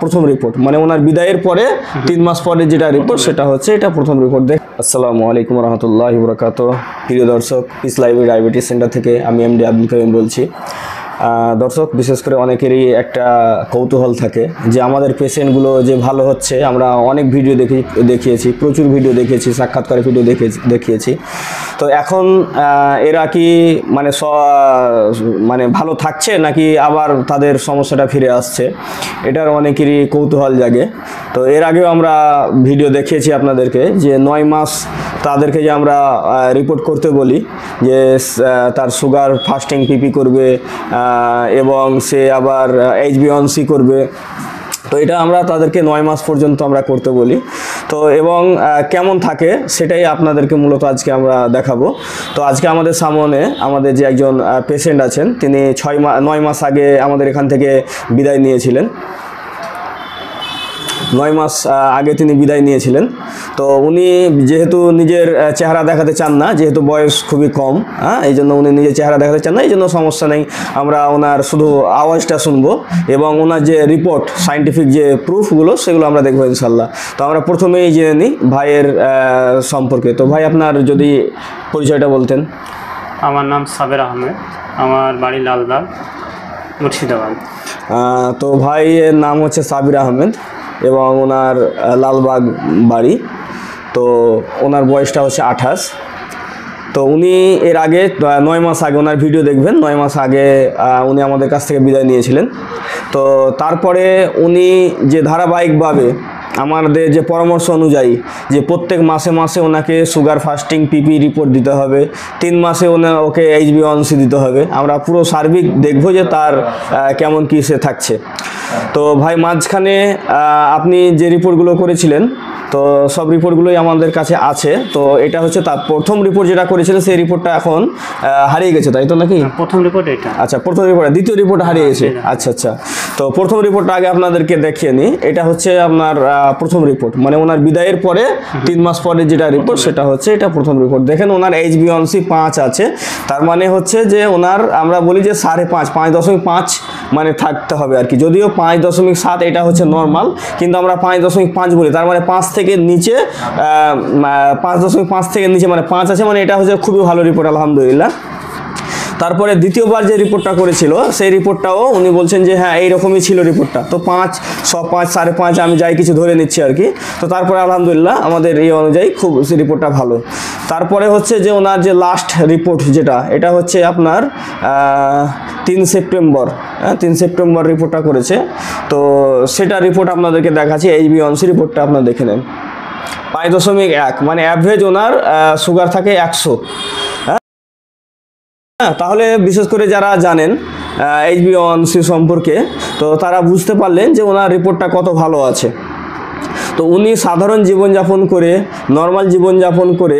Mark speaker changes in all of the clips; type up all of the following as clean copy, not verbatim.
Speaker 1: প্রথম রিপোর্ট, মানে ওনার বিদায়ের পরে 3 মাস পরে যেটা রিপোর্ট সেটা হচ্ছে এটা প্রথম রিপোর্ট। আসসালামু আলাইকুম রহমতুল্লাহি ওয়া বারাকাতুহু। প্রিয় দর্শক, পিস লাইব্রেরি ডায়াবেটিস সেন্টার থেকে আমি এমডি আব্দুল কাইম বলছি। দর্শক, বিশেষ করে অনেকেরই একটা কৌতূহল থাকে যে আমাদের পেশেন্টগুলো যে ভালো হচ্ছে। আমরা অনেক ভিডিও দেখিয়েছি, প্রচুর ভিডিও দেখিয়েছি, সাক্ষাৎকারের ভিডিও দেখিয়েছি। তো এখন এরা কি মানে ভালো থাকছে নাকি আবার তাদের সমস্যাটা ফিরে আসছে, এটার অনেকেরই কৌতূহল জাগে। তো এর আগেও আমরা ভিডিও দেখিয়েছি আপনাদেরকে যে 9 মাস তাদেরকে যে আমরা রিপোর্ট করতে বলি যে তার সুগার ফাস্টিং পিপি করবে এবং সে আবার HbA1c করবে। তো এটা আমরা তাদেরকে 9 মাস পর্যন্ত আমরা করতে বলি। তো এবং কেমন থাকে সেটাই আপনাদেরকে মূলত আজকে আমরা দেখাবো। তো আজকে আমাদের সামনে আমাদের যে একজন পেশেন্ট আছেন, তিনি 9 মাস আগে আমাদের এখান থেকে বিদায় নিয়েছিলেন। 9 মাস আগে তিনি বিদায় নিয়েছিলেন। তো উনি যেহেতু নিজের চেহারা দেখাতে চান না, যেহেতু বয়স খুবই কম, এই জন্য উনি নিজের চেহারা দেখাতে চান না, এই জন্য সমস্যা নেই। আমরা ওনার শুধু আওয়াজটা শুনবো এবং ওনার যে রিপোর্ট, সায়েন্টিফিক যে প্রুফগুলো, সেগুলো আমরা দেখবো ইনশাল্লাহ। তো আমরা প্রথমেই জেনে নিই ভাইয়ের সম্পর্কে। তো ভাই, আপনার যদি পরিচয়টা বলতেন।
Speaker 2: আমার নাম সাবের আহমেদ, আমার বাড়ি লালবাগ, মুর্শিদাবাদ।
Speaker 1: তো ভাইয়ের নাম হচ্ছে সাবির আহমেদ এবং ওনার লালবাগ বাড়ি। তো ওনার বয়সটা হচ্ছে 28। তো উনি এর আগে 9 মাস আগে, ওনার ভিডিও দেখবেন, 9 মাস আগে উনি আমাদের কাছ থেকে বিদায় নিয়েছিলেন। তো তারপরে উনি যে ধারাবাহিকভাবে আমাদের যে পরামর্শ অনুযায়ী যে প্রত্যেক মাসে মাসে ওনাকে সুগার ফাস্টিং পিপি রিপোর্ট দিতে হবে, 3 মাসে ওকে HbA1c দিতে হবে। আমরা পুরো সার্বিক দেখব যে তার কেমন কী সে থাকছে। তো ভাই, মাঝখানে আপনি যে রিপোর্টগুলো করেছিলেন, তো সব রিপোর্টগুলোই আমাদের কাছে আছে। তো এটা হচ্ছে তার প্রথম রিপোর্ট যেটা করেছিলেন, সেই রিপোর্টটা এখন হারিয়ে গেছে, তাই তো নাকি?
Speaker 2: প্রথম রিপোর্ট এটা।
Speaker 1: আচ্ছা, প্রথম রিপোর্ট, দ্বিতীয় রিপোর্ট হারিয়ে গেছে। আচ্ছা। তো প্রথম রিপোর্টটা আগে আপনাদেরকে দেখিয়ে নিই। এটা হচ্ছে আপনার প্রথম রিপোর্ট, মানে ওনার বিদায়ের পরে 3 মাস পরে যেটা রিপোর্ট সেটা হচ্ছে এটা প্রথম রিপোর্ট। দেখেন ওনার HbA1c 5 আছে। তার মানে হচ্ছে যে ওনার, আমরা বলি যে 5.5 মানে থাকতে হবে আর কি। যদিও 5.7 এটা হচ্ছে নর্মাল, কিন্তু আমরা 5.5 বলি। তার মানে 5 থেকে নিচে, 5.5 থেকে নিচে মানে 5 আছে, মানে এটা হচ্ছে খুবই ভালো রিপোর্ট, আলহামদুলিল্লাহ। তারপরে দ্বিতীয়বার যে রিপোর্টটা করেছিল, সেই রিপোর্টটাও উনি বলছেন যে হ্যাঁ এইরকমই ছিল রিপোর্টটা। তো 5, 5.5 আমি যাই কিছু ধরে নিচ্ছি আর কি। তো তারপরে আলহামদুলিল্লাহ আমাদের এই অনুযায়ী খুব সেই রিপোর্টটা ভালো। তারপরে হচ্ছে যে ওনার যে লাস্ট রিপোর্ট যেটা, এটা হচ্ছে আপনার 3 সেপ্টেম্বর, 3 সেপ্টেম্বর রিপোর্টটা করেছে। তো সেটা রিপোর্ট আপনাদেরকে দেখাচ্ছি। HbA1c রিপোর্টটা আপনারা দেখে নেন। 5.1 মানে অ্যাভারেজ ওনার সুগার থাকে 100। তাহলে বিশেষ করে যারা জানেন HbA1c সম্পর্কে, তো তারা বুঝতে পারলেন যে ওনার রিপোর্টটা কত ভালো আছে। তো উনি সাধারণ জীবনযাপন করে, নর্মাল জীবনযাপন করে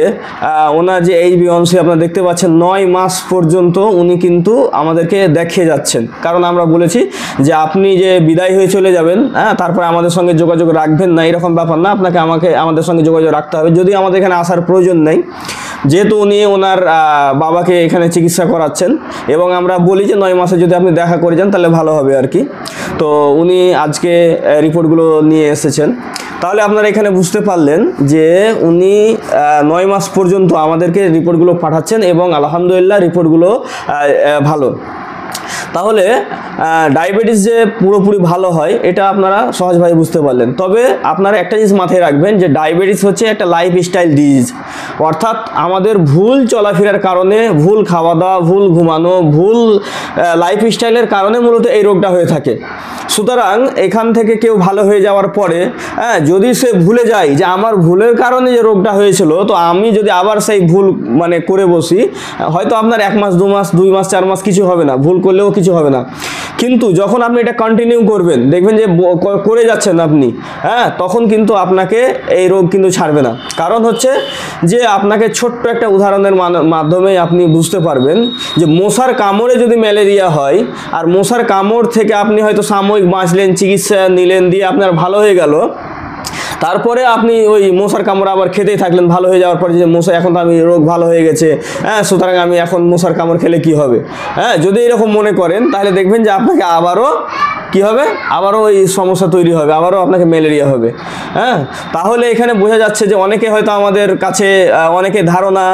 Speaker 1: ওনার যে HbA1c আপনারা দেখতে পাচ্ছেন, 9 মাস পর্যন্ত উনি কিন্তু আমাদেরকে দেখিয়ে যাচ্ছেন। কারণ আমরা বলেছি যে আপনি যে বিদায় হয়ে চলে যাবেন, তারপরে আমাদের সঙ্গে যোগাযোগ রাখবেন না, এরকম ব্যাপার না। আপনাকে আমাদের সঙ্গে যোগাযোগ রাখতে হবে, যদি আমাদের এখানে আসার প্রয়োজন নেই, যেহেতু উনি ওনার বাবাকে এখানে চিকিৎসা করাচ্ছেন। এবং আমরা বলি যে 9 মাসে যদি আপনি দেখা করে যান তাহলে ভালো হবে আর কি। তো উনি আজকে রিপোর্টগুলো নিয়ে এসেছেন। তাহলে আপনারা এখানে বুঝতে পারলেন যে উনি 9 মাস পর্যন্ত আমাদেরকে রিপোর্টগুলো পাঠাচ্ছেন এবং আলহামদুলিল্লাহ রিপোর্টগুলো ভালো। তাহলে ডায়াবেটিস যে পুরোপুরি ভালো হয় এটা আপনারা সহজভাবে বুঝতে পারলেন। তবে আপনারা একটা জিনিস মাথায় রাখবেন যে ডায়াবেটিস হচ্ছে একটা লাইফস্টাইল ডিজিজ, অর্থাৎ আমাদের ভুল চলাফেরার কারণে, ভুল খাওয়া দাওয়া, ভুল ঘুমানো, ভুল লাইফস্টাইলের কারণে মূলত এই রোগটা হয়ে থাকে। সুতরাং এখান থেকে কেউ ভালো হয়ে যাওয়ার পরে যদি সে ভুলে যায় যে আমার ভুলের কারণে যে রোগটা হয়েছিল, তো আমি যদি আবার সেই ভুল মানে করে বসি, হয়তো আপনার 1 মাস 2 মাস 2 মাস 4 মাস কিছু হবে না, ভুল করলেও কিছু হবে না। কিন্তু যখন আপনি এটা কন্টিনিউ করবেন, দেখবেন যে করে যাচ্ছেন আপনি, তখন কিন্তু আপনাকে এই রোগ কিন্তু ছাড়বে না। কারণ হচ্ছে যে আপনাকে ছোট্ট একটা উদাহরণের মাধ্যমে আপনি বুঝতে পারবেন যে মশার কামড়ে যদি ম্যালেরিয়া হয়, আর মশার কামড় থেকে আপনি হয়তো সাময়িক বাঁচলেন, চিকিৎসা নিলেন, দিয়ে আপনার ভালো হয়ে গেল, তারপরে আপনি ওই মশার কামড় আবার খেতেই থাকলেন, ভালো হয়ে যাওয়ার পরে যে মশা এখন তো আমি রোগ ভালো হয়ে গেছে, সুতরাং আমি এখন মশার কামড় খেলে কি হবে, যদি এরকম মনে করেন তাহলে দেখবেন যে আপনাকে আবারও কি হবে, আবারও ওই সমস্যা তৈরি হবে, আবারও আপনাকে ম্যালেরিয়া হবে। হ্যাঁ, তাহলে এখানে বোঝা যাচ্ছে যে অনেকে হয়তো আমাদের কাছে অনেকে ধারণা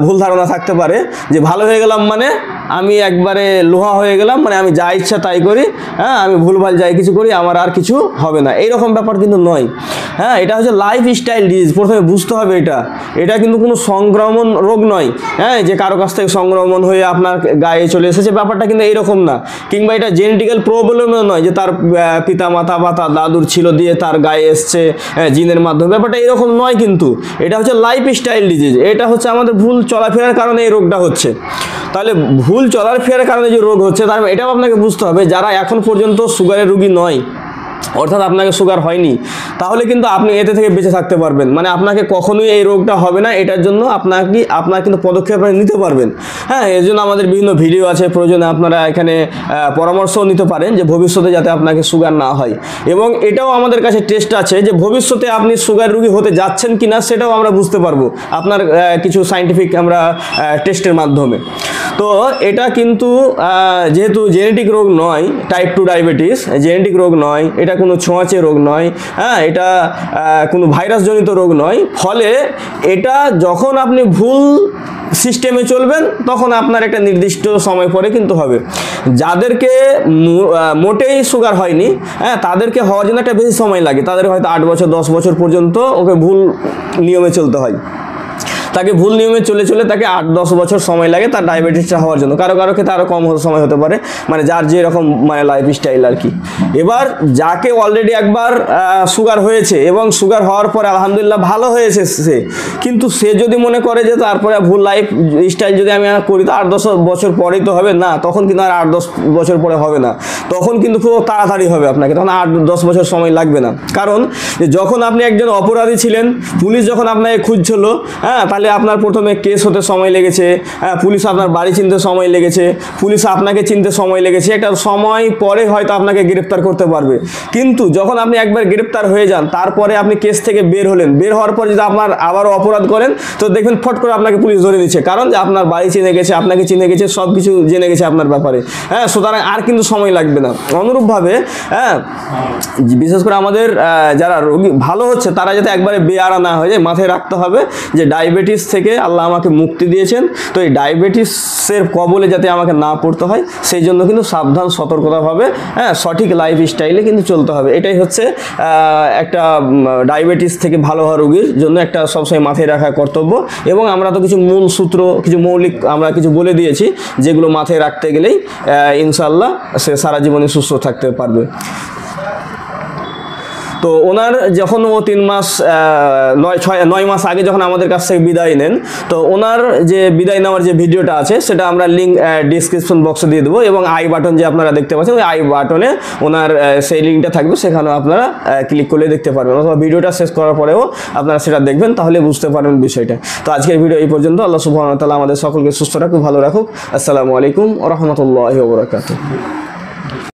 Speaker 1: ভুল ধারণা থাকতে পারে যে ভালো হয়ে গেলাম মানে আমি একবারে লোহা হয়ে গেলাম, মানে আমি যা ইচ্ছা তাই করি, হ্যাঁ আমি ভুলভাল যাই কিছু করি, আমার আর কিছু হবে না, এইরকম ব্যাপার কিন্তু নয়। হ্যাঁ, এটা হচ্ছে লাইফস্টাইল ডিজিজ, প্রথমে বুঝতে হবে এটা কিন্তু কোনো সংক্রমণ রোগ নয়। হ্যাঁ, যে কারো কাছ থেকে সংক্রমণ হয়ে আপনার গায়ে চলে এসেছে, ব্যাপারটা কিন্তু এইরকম না। কিংবা এটা জেনেটিক্যাল প্রবলেমও নয় যে তার পিতা মাতা বা তার দাদুর ছিল দিয়ে তার গায়ে এসছে জিনের মাধ্যমে, ব্যাপারটা এরকম নয়। কিন্তু এটা হচ্ছে লাইফস্টাইল ডিজিজ, এটা হচ্ছে আমাদের ভুল চলাফেরার কারণে এই রোগটা হচ্ছে। তাহলে ভুল চলাফেরার কারণে যে রোগ হচ্ছে, তার এটাও আপনাকে বুঝতে হবে। যারা এখন পর্যন্ত সুগারের রোগী নয়, অর্থাৎ আপনাকে সুগার হয়নি, তাহলে কিন্তু আপনি এতে থেকে বেঁচে থাকতে পারবেন, মানে আপনাকে কখনোই এই রোগটা হবে না। এটার জন্য আপনার কিন্তু পদক্ষেপ নিতে পারবেন। হ্যাঁ, এর জন্য আমাদের বিভিন্ন ভিডিও আছে, প্রয়োজনে আপনারা এখানে পরামর্শও নিতে পারেন যে ভবিষ্যতে যাতে আপনাকে সুগার না হয়। এবং এটাও আমাদের কাছে টেস্ট আছে যে ভবিষ্যতে আপনি সুগার রোগী হতে যাচ্ছেন কি না সেটাও আমরা বুঝতে পারবো আপনার কিছু সায়েন্টিফিক আমরা টেস্টের মাধ্যমে। তো এটা কিন্তু যেহেতু জেনেটিক রোগ নয়, টাইপ 2 ডায়াবেটিস জেনেটিক রোগ নয়, এটা কোনো ছোঁয়াচে রোগ নয়, হ্যাঁ এটা কোনো ভাইরাসজনিত রোগ নয়। ফলে এটা যখন আপনি ভুল সিস্টেমে চলবেন তখন আপনার একটা নির্দিষ্ট সময় পরে কিন্তু হবে। যাদেরকে মোটেই সুগার হয়নি, হ্যাঁ তাদেরকে হওয়ার জন্য একটা বেশি সময় লাগে, তাদের হয়তো 8 বছর 10 বছর পর্যন্ত ওকে ভুল নিয়মে চলতে হয়। তাকে ভুল নিয়মে চলে চলে তাকে 8-10 বছর সময় লাগে তার ডায়াবেটিসটা হওয়ার জন্য। কারো কারো ক্ষেত্রে আরও কম সময় হতে পারে, মানে যার যেরকম মানে লাইফস্টাইল আর কি। এবার যাকে অলরেডি একবার সুগার হয়েছে এবং সুগার হওয়ার পরে আলহামদুলিল্লাহ ভালো হয়েছে সে, কিন্তু সে যদি মনে করে যে তারপরে ভুল লাইফ স্টাইল যদি আমি করি তো 8-10 বছর পরেই তো হবে, না তখন কিন্তু আর 8-10 বছর পরে হবে না, তখন কিন্তু খুব তাড়াতাড়ি হবে আপনাকে, তখন 8-10 বছর সময় লাগবে না। কারণ যখন আপনি একজন অপরাধী ছিলেন, পুলিশ যখন আপনাকে খুঁজছিল, হ্যাঁ তাহলে আপনার প্রথমে কেস হতে সময় লেগেছে, হ্যাঁ পুলিশ আপনার বাড়ি চিনতে সময় লেগেছে, পুলিশ আপনাকে চিনতে সময় লেগেছে, একটা সময় পরে হয়তো আপনাকে গ্রেপ্তার করতে পারবে। কিন্তু যখন আপনি একবার গ্রেপ্তার হয়ে যান, তারপরে আপনি কেস থেকে বের হলেন, বের হওয়ার পর যদি আপনার আবারও অপরাধ করেন তো দেখবেন ফট করে আপনাকে পুলিশ ধরে নিচ্ছে, কারণ যে আপনার বাড়ি চিনে গেছে, আপনাকে চিনে গেছে, সব কিছু জেনে গেছে আপনার ব্যাপারে। হ্যাঁ, সুতরাং আর কিন্তু সময় লাগবে না। অনুরূপভাবে হ্যাঁ বিশেষ করে আমাদের যারা রোগী ভালো হচ্ছে তারা যাতে একবারে বেয়ারা না হয়ে যায়, মাথায় রাখতে হবে যে ডায়াবেটিস থেকে আল্লাহ আমাকে মুক্তি দিয়েছেন, তো এই ডায়াবেটিসের কবলে যাতে আমাকে না পড়তে হয় সেই জন্য কিন্তু সাবধান সতর্কতাভাবে হ্যাঁ সঠিক লাইফ স্টাইলে কিন্তু চলতে হবে। এটাই হচ্ছে একটা ডায়াবেটিস থেকে ভালো হওয়া রোগীর জন্য একটা সবসময় মাথায় রাখা কর্তব্য। এবং আমরা তো কিছু মূল সূত্র, কিছু মৌলিক আমরা কিছু বলে দিয়েছি, যেগুলো মাথায় রাখতে গেলেই ইনশাআল্লাহ সে সারা জীবনে সুস্থ থাকতে পারবে। তো ওনার যখন ও 3 মাস 9 মাস আগে যখন আমাদের কাছ থেকে বিদায় নেন, তো ওনার যে বিদায় নেওয়ার যে ভিডিওটা আছে সেটা আমরা লিঙ্ক ডিসক্রিপশন বক্সে দিয়ে দেবো, এবং আই বাটন যে আপনারা দেখতে পাচ্ছেন ওই আই বাটনে ওনার সেই লিঙ্কটা থাকবে, সেখানেও আপনারা ক্লিক করলে দেখতে পারবেন, অথবা ভিডিওটা শেষ করার পরেও আপনারা সেটা দেখবেন, তাহলে বুঝতে পারবেন বিষয়টা। তো আজকের ভিডিও এই পর্যন্ত। আল্লাহ সুবহানাহু ওয়া তাআলা আমাদের সকলকে সুস্থ রাখুক, ভালো রাখুক। আসসালামু আলাইকুম ওয়া রাহমাতুল্লাহি ওয়া বারাকাতুহু।